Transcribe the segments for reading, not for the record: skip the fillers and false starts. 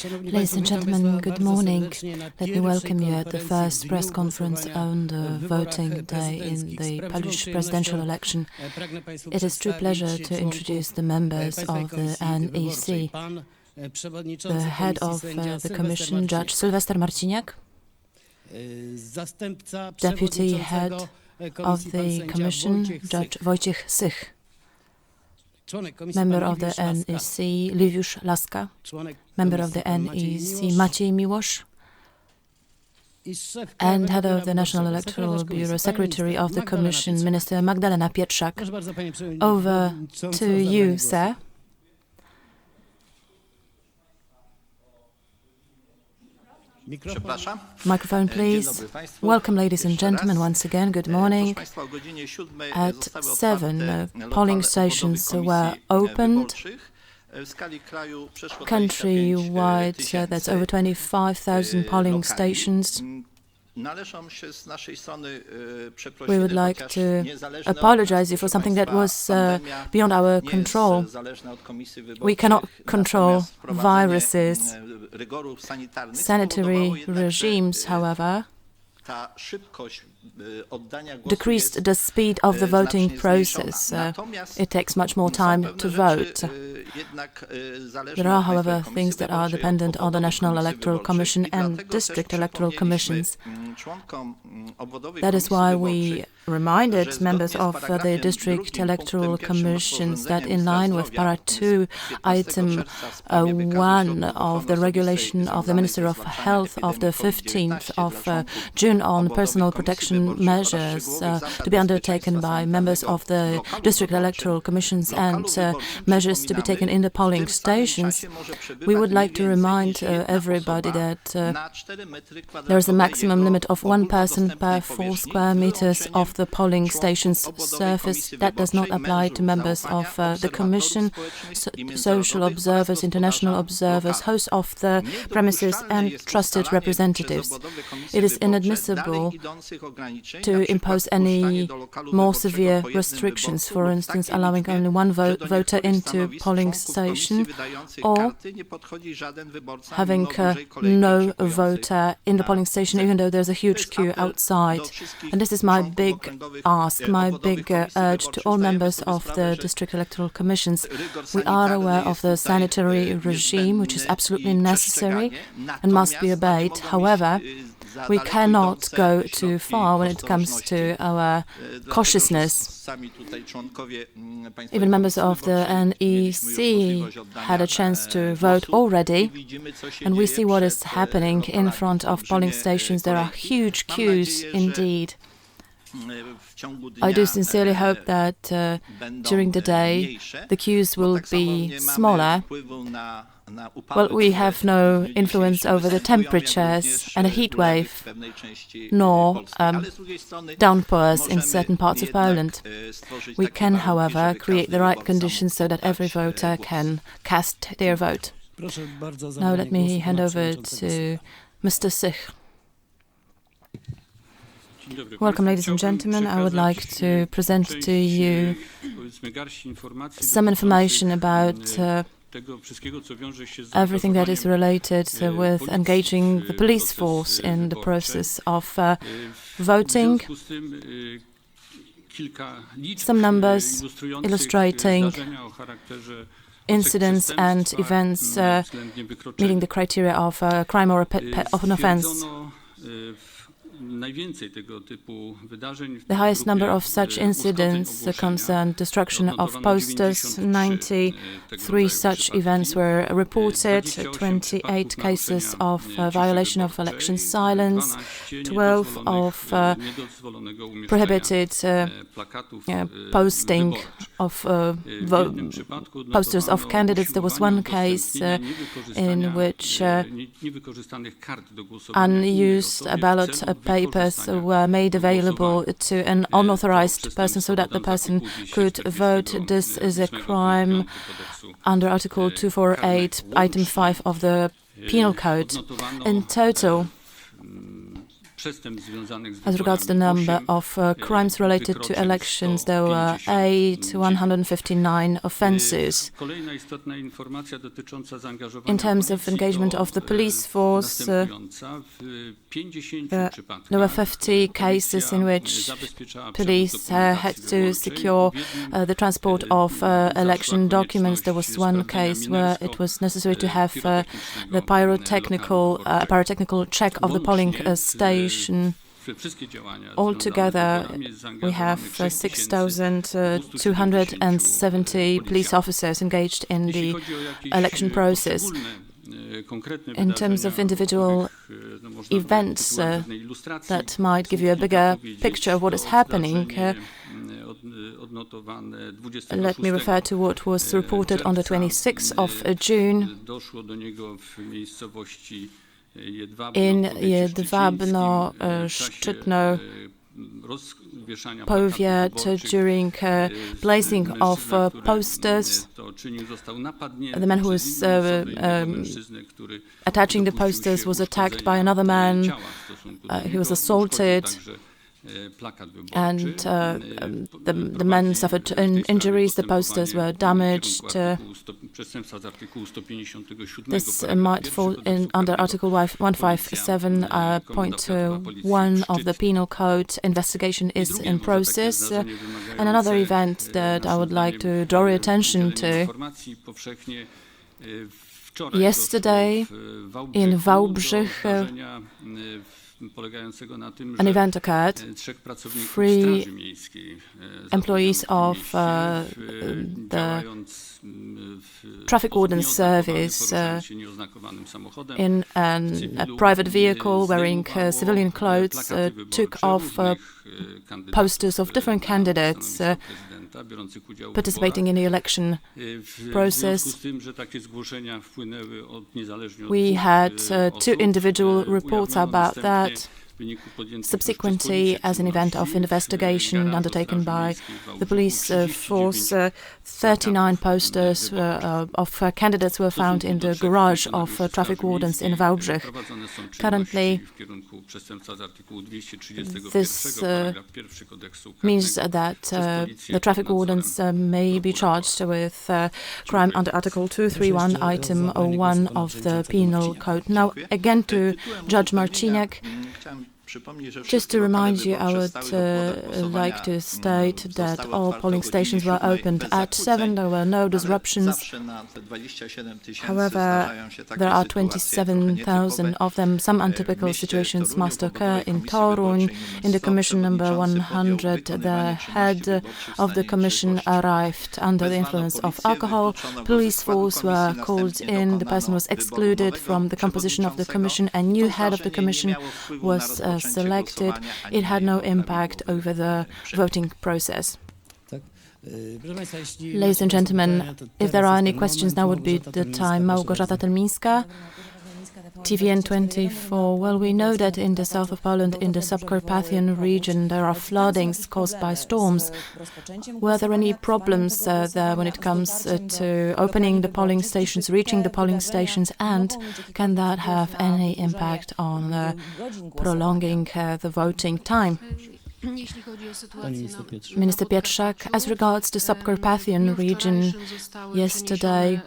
Ladies and gentlemen, good morning. Let me welcome you at the first press conference on the voting day in the Polish presidential election. It is a true pleasure to introduce the members of the NEC. The head of the Commission, Judge Sylwester Marciniak, Deputy Head of the Commission, Judge Wojciech Sych, Member of the NEC, Liwiusz Laska, Member of the NEC, Maciej Miłosz, and Head of the National Electoral Bureau, Secretary of the Commission, Minister Magdalena Pietrzak. Over to you, sir. Microphone, please. Welcome, ladies and gentlemen, once again. Good morning. At 7, polling stations were opened. Countrywide, that's over 25,000 polling stations. We would like to apologize you for something that was beyond our control. We cannot control viruses. Sanitary regimes, however, decreased the speed of the voting process. It takes much more time to vote. There are, however, things that are dependent on the National Electoral Commission and district electoral commissions. That is why we reminded members of the district electoral commissions that in line with Para 2, Item 1 of the regulation of the Minister of Health of the 15th of June on personal protection measures to be undertaken by members of the district electoral commissions and measures to be taken in the polling stations, we would like to remind everybody that there is a maximum limit of 1 person per 4 square meters of the polling station's surface. That does not apply to members of the Commission, social observers, international observers, hosts of the premises, and trusted representatives. It is inadmissible to impose any more severe restrictions, for instance, allowing only one voter into polling station or having no voter in the polling station, even though there's a huge queue outside. And this is my big ask, my big urge to all members of the district electoral commissions. We are aware of the sanitary regime, which is absolutely necessary and must be obeyed. However, we cannot go too far when it comes to our cautiousness. Even members of the NEC had a chance to vote already, and we see what is happening in front of polling stations. There are huge queues indeed. I do sincerely hope that during the day the queues will be smaller. Well, we have no influence over the temperatures and a heat wave, nor downpours in certain parts of Poland. We can, however, create the right conditions so that every voter can cast their vote. Now let me hand over to Mr. Sych. Welcome, ladies and gentlemen. I would like to present to you some information about everything that is related with engaging the police force in the process of voting. Some numbers illustrating incidents and events meeting the criteria of a crime or of an offense. The highest number of such incidents concerned destruction of posters. 93 such events were reported, 28 cases of violation of election silence, 12 of prohibited posting of posters of candidates. There was one case in which unused ballot papers were made available to an unauthorized person so that the person could vote. This is a crime under Article 248, Item 5 of the Penal Code. In total, As regards the number of crimes related to elections, there were 159 offences. In terms of engagement of the police force, there were 50 cases in which police had to secure the transport of election documents. There was one case where it was necessary to have the pyrotechnical check of the polling station. Altogether, we have 6,270 police officers engaged in the election process. In terms of individual events that might give you a bigger picture of what is happening, let me refer to what was reported on the 26th of June in Jedwabno, Szczytno, Powiat during placing of posters. The man who was attaching the posters was attacked by another man. He was assaulted, and the man suffered injuries. The posters were damaged. This might fall under Article 157.1 of the Penal Code. Investigation is in process. And another event that I would like to draw your attention to. Yesterday in Wałbrzych, an event occurred. 3 employees of the traffic warden service in a private vehicle wearing civilian clothes took off posters of different candidates participating in the election process. We had 2 individual reports about that. Subsequently, as an event of investigation undertaken by the police force, 39 posters of candidates were found in the garage of traffic wardens in Wałbrzych. Currently, this means that the traffic wardens may be charged with crime under Article 231, Item 01 of the Penal Code. Now, again to Judge Marciniak. Just to remind you, I would like to state that all polling stations were opened at 7. There were no disruptions. However, there are 27,000 of them. Some untypical situations must occur in Toruń. In the commission number 100, the head of the commission arrived under the influence of alcohol. Police force were called in. The person was excluded from the composition of the commission. A new head of the commission was selected. It had no impact over the voting process. Ladies and gentlemen, if there are any questions, now would be the time. Małgorzata Telmińska, TVN24. Well, we know that in the south of Poland, in the Subcarpathian region, there are floodings caused by storms. Were there any problems there when it comes to opening the polling stations, reaching the polling stations, and can that have any impact on prolonging the voting time? Minister Pietrzak, as regards the Subcarpathian region, yesterday,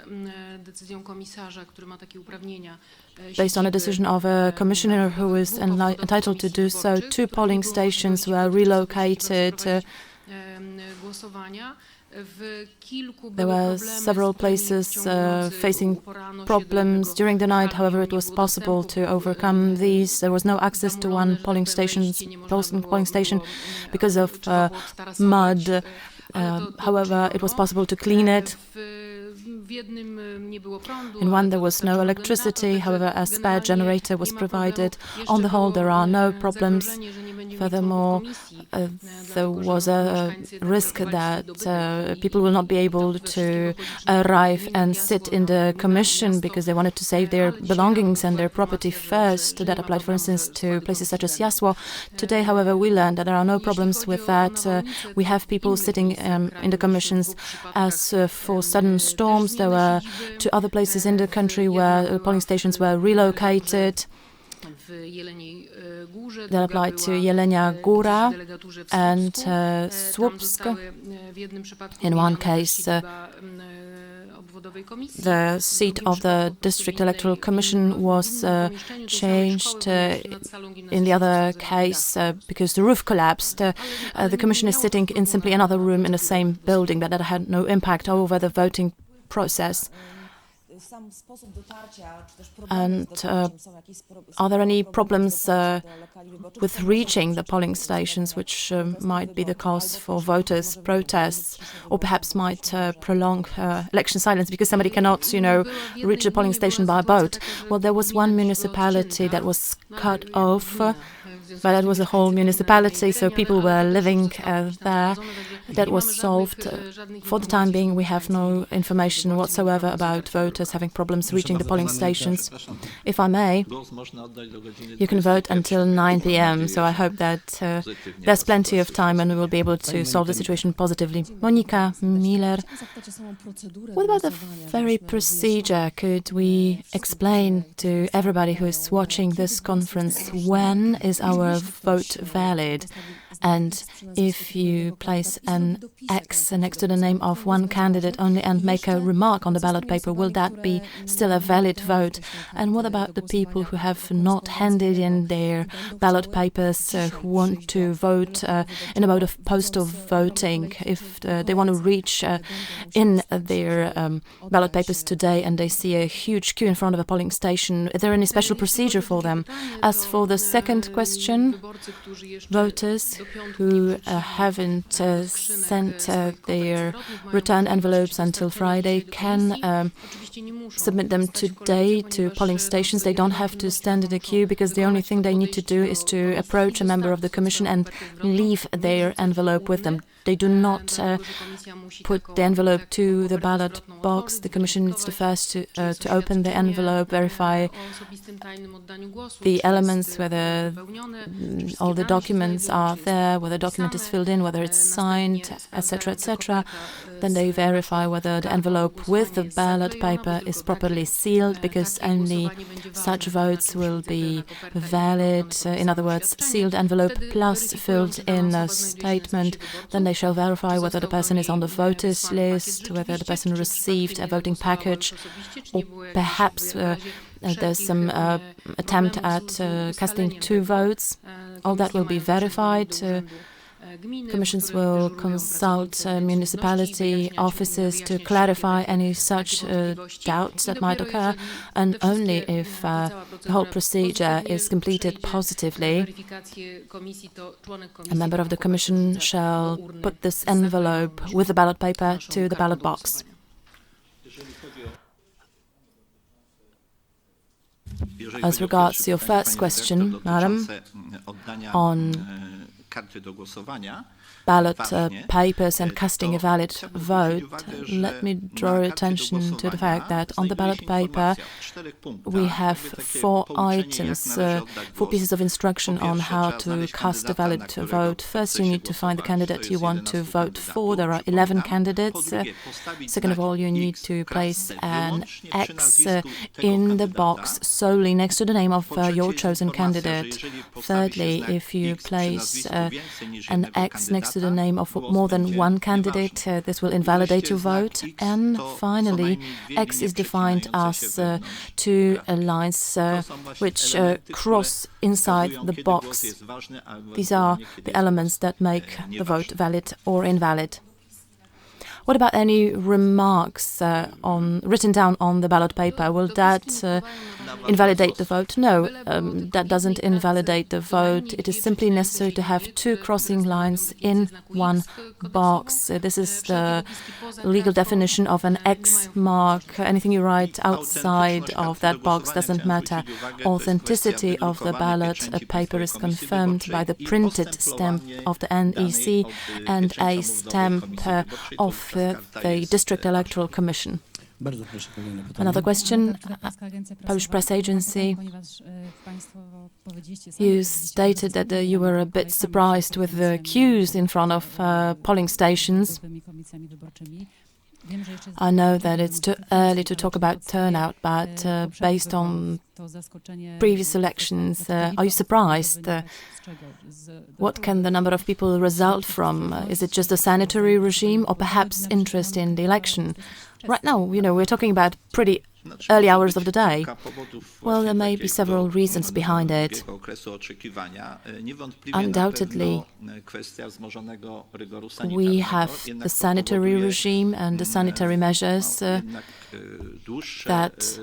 based on a decision of a commissioner who is entitled to do so, 2 polling stations were relocated. There were several places facing problems during the night. However, it was possible to overcome these. There was no access to one polling station because of mud. However, it was possible to clean it. In one, there was no electricity. However, a spare generator was provided. On the whole, there are no problems. Furthermore, there was a risk that people will not be able to arrive and sit in the commission because they wanted to save their belongings and their property first. That applied, for instance, to places such as Jasło. Today, however, we learned that there are no problems with that. We have people sitting in the commissions. As for sudden storms, there were 2 other places in the country where polling stations were relocated. that applied to Jelenia Góra and Słupsk. In one case, the seat of the District Electoral Commission was changed. In the other case, because the roof collapsed, the Commission is sitting in simply another room in the same building, but that had no impact over the voting process. And are there any problems with reaching the polling stations, which might be the cause for voters' protests, or perhaps might prolong election silence because somebody cannot, reach the polling station by boat? Well, there was one municipality that was cut off, but that was a whole municipality, so people were living there. That was solved. For the time being, we have no information whatsoever about voters having problems reaching the polling stations. If I may, you can vote until 9 p.m., so I hope that there's plenty of time and we will be able to solve the situation positively. Monika Miller, what about the very procedure? Could we explain to everybody who is watching this conference when is our vote valid? And if you place an X next to the name of one candidate only and make a remark on the ballot paper, will that be still a valid vote? And what about the people who have not handed in their ballot papers, who want to vote in a mode of postal voting? If they want to reach in their ballot papers today and they see a huge queue in front of a polling station, is there any special procedure for them? As for the second question, voters who haven't sent their return envelopes until Friday can submit them today to polling stations. They don't have to stand in a queue because the only thing they need to do is to approach a member of the Commission and leave their envelope with them. They do not put the envelope to the ballot box. The Commission needs to first to open the envelope, verify the elements, whether all the documents are there, whether the document is filled in, whether it's signed, etc., etc. Then they verify whether the envelope with the ballot paper is properly sealed, because only such votes will be valid. In other words, sealed envelope plus filled in a statement. Then they shall verify whether the person is on the voters list, whether the person received a voting package, or perhaps there's some attempt at casting two votes. All that will be verified. Commissions will consult municipality officers to clarify any such doubts that might occur, and only if the whole procedure is completed positively, a member of the Commission shall put this envelope with the ballot paper to the ballot box. As regards your first question, Madam, on ballot papers and casting a valid vote, let me draw your attention to the fact that on the ballot paper we have 4 items, 4 pieces of instruction on how to cast a valid vote. First, you need to find the candidate you want to vote for. There are 11 candidates. Second of all, you need to place an X in the box solely next to the name of your chosen candidate. Thirdly, if you place an X next to the name of more than one candidate, this will invalidate your vote. And finally, X is defined as 2 lines which cross inside the box. These are the elements that make the vote valid or invalid. What about any remarks written down on the ballot paper? Will that invalidate the vote? No, that doesn't invalidate the vote. It is simply necessary to have 2 crossing lines in one box. This is the legal definition of an X mark. Anything you write outside of that box doesn't matter. Authenticity of the ballot paper is confirmed by the printed stamp of the NEC and a stamp of the District Electoral Commission. Another question, Polish Press Agency. You stated that you were a bit surprised with the queues in front of polling stations. I know that it's too early to talk about turnout, but based on previous elections. Are you surprised? What can the number of people result from? Is it just a sanitary regime or perhaps interest in the election? Right now, we're talking about pretty early hours of the day. Well, there may be several reasons behind it. Undoubtedly, we have the sanitary regime and the sanitary measures that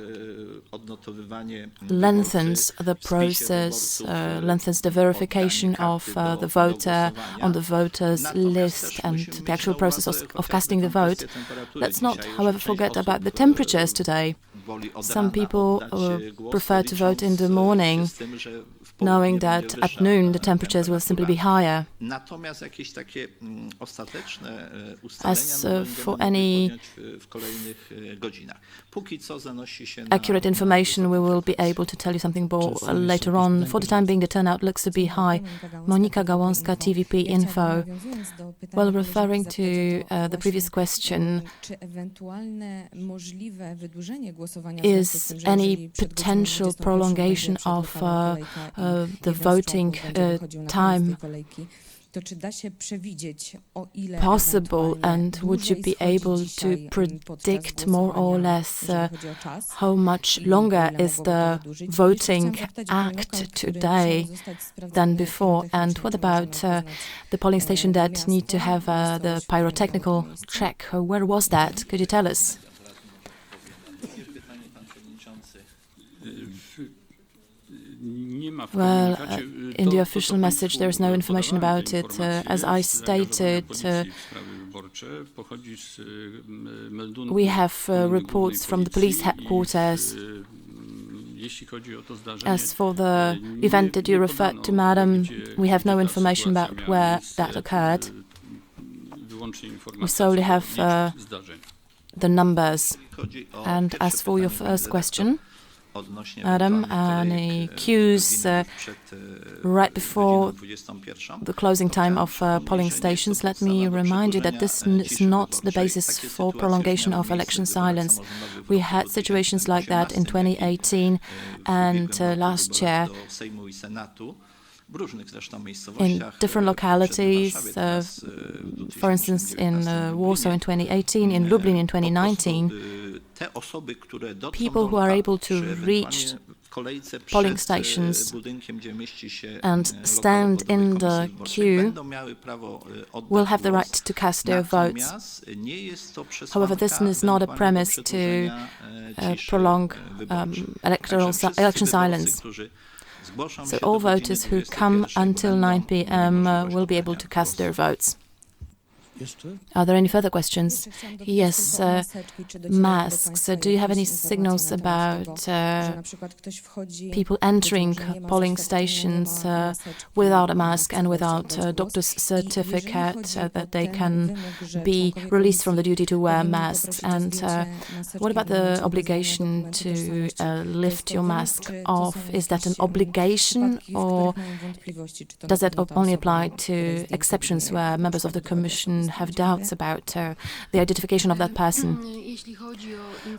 lengthens the process, lengthens the verification of the voter on the voters list and the actual process of casting the vote. Let's not, however, forget about the temperatures today. Some people prefer to vote in the morning, knowing that at noon the temperatures will simply be higher. As for any accurate information, we will be able to tell you something more later on. For the time being, the turnout looks to be high. Monika Gałązka, TVP Info. Well, referring to the previous question, is any potential prolongation of the voting time possible, and would you be able to predict more or less how much longer is the voting act today than before? And what about the polling station that need to have the pyrotechnical check? Where was that? Could you tell us? Well, in the official message there is no information about it. As I stated, we have reports from the police headquarters. As for the event that you referred to, madam, we have no information about where that occurred. We solely have the numbers. And as for your first question, Adam, any queues right before the closing time of polling stations? Let me remind you that this is not the basis for prolongation of election silence. We had situations like that in 2018 and last year in different localities, for instance in Warsaw in 2018, in Lublin in 2019. People who are able to reach polling stations and stand in the queue will have the right to cast their votes. However, this is not a premise to prolong election silence. So all voters who come until 9 p.m. Will be able to cast their votes. Are there any further questions? Yes, masks. Do you have any signals about people entering polling stations without a mask and without a doctor's certificate that they can be released from the duty to wear masks? And what about the obligation to lift your mask off? Is that an obligation, or does that only apply to exceptions where members of the Commission have doubts about the identification of that person?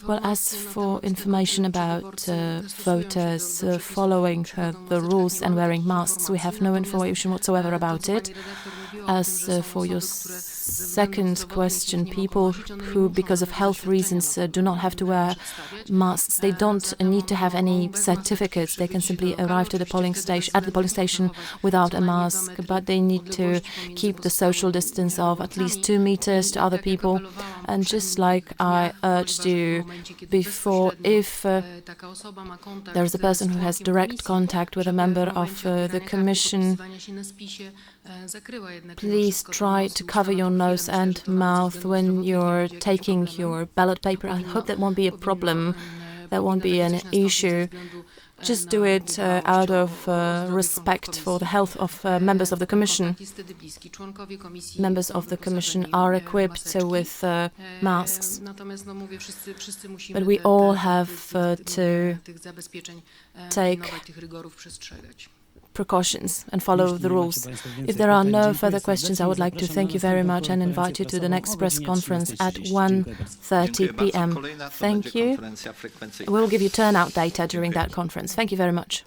Well, as for information about voters following the rules and wearing masks, we have no information whatsoever about it. As for your second question, people who, because of health reasons, do not have to wear masks, they don't need to have any certificates. They can simply arrive to the polling station without a mask, but they need to keep the social distance of at least 2 meters to other people. And just like I urged you before, if there is a person who has direct contact with a member of the Commission, please try to cover your nose and mouth when you're taking your ballot paper. I hope that won't be a problem, that won't be an issue. Just do it out of respect for the health of members of the Commission. Members of the Commission are equipped with masks, but we all have to take precautions and follow the rules. If there are no further questions, I would like to thank you very much and invite you to the next press conference at 1:30 p.m. Thank you. We will give you turnout data during that conference. Thank you very much.